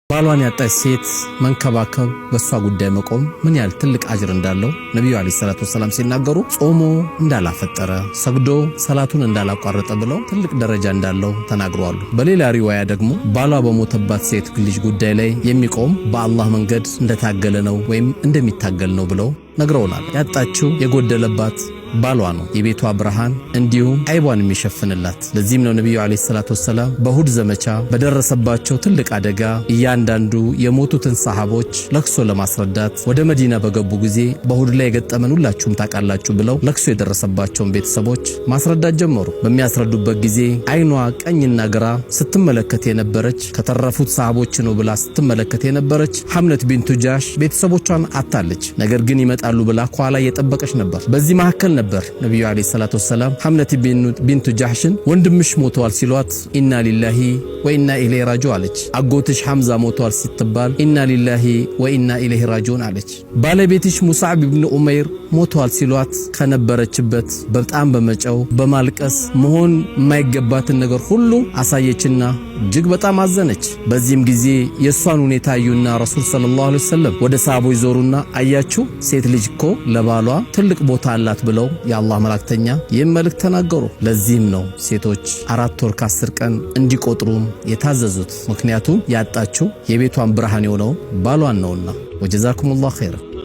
ባሏን ያጣች ሴት መንከባከብ በሷ ጉዳይ መቆም ምን ያህል ትልቅ አጅር እንዳለው ነብዩ አለይሂ ሰላቱ ወሰለም ሲናገሩ ጾሞ እንዳላፈጠረ ሰግዶ ሰላቱን እንዳላቋረጠ ብለው ትልቅ ደረጃ እንዳለው ተናግረዋል። በሌላ ሪዋያ ደግሞ ባሏ በሞተባት ሴት ልጅ ጉዳይ ላይ የሚቆም በአላህ መንገድ እንደታገለ ነው ወይም እንደሚታገል ነው ብለው ነግረውናል። ያጣችው የጎደለባት ባሏ ነው፣ የቤቷ ብርሃን እንዲሁም አይቧን የሚሸፍንላት። ለዚህም ነው ነብዩ አለይሂ ሰላቱ ወሰለም በሁድ ዘመቻ በደረሰባቸው ትልቅ አደጋ እያንዳንዱ የሞቱትን ሰሃቦች ለቅሶ ለማስረዳት ወደ መዲና በገቡ ጊዜ በሁድ ላይ የገጠመን ሁላችሁም ታውቃላችሁ ብለው ለቅሶ የደረሰባቸውን ቤተሰቦች ማስረዳት ጀመሩ። በሚያስረዱበት ጊዜ አይኗ ቀኝና ግራ ስትመለከት የነበረች ከተረፉት ሰሃቦች ነው ብላ ስትመለከት የነበረች ሐምለት ቢንቱ ጃሽ ቤተሰቦቿን አጣለች። ነገር ግን ይመጣሉ ብላ ኋላ እየጠበቀች ነበር። በዚህ መካከል ነበር ነብዩ አለይሂ ሰላቱ ወሰለም ሐምለት ቢንቱ ጃህሽን ወንድምሽ ሞቷል ሲሏት ኢና ሊላሂ ወኢና ኢለይሂ ራጂዑን አለች። አጎትሽ ሐምዛ ሞቷል ሲትባል ኢና ሊላሂ ወኢና ኢለይሂ ራጂዑን አለች። ባለቤትሽ ሙስዓብ ኢብኑ ኡመይር ሞቷል ሲሏት ከነበረችበት በጣም በመጨው በማልቀስ መሆን የማይገባትን ነገር ሁሉ አሳየችና እጅግ በጣም አዘነች። በዚህም ጊዜ የሷን ሁኔታ አዩና ረሱል ሰለላሁ ዐለይሂ ወሰለም ወደ ሰሃቦች ዞሩና አያችሁ ሴት ልጅ እኮ ለባሏ ትልቅ ቦታ አላት ብለው የአላህ መላእክተኛ ይህን መልእክት ተናገሩ። ለዚህም ነው ሴቶች 4 ወር ከ10 ቀን እንዲቆጥሩ የታዘዙት። ምክንያቱም ያጣችው የቤቷን ብርሃን የሆነው ባሏን ነውና። ወጀዛኩሙላሁ ኸይር።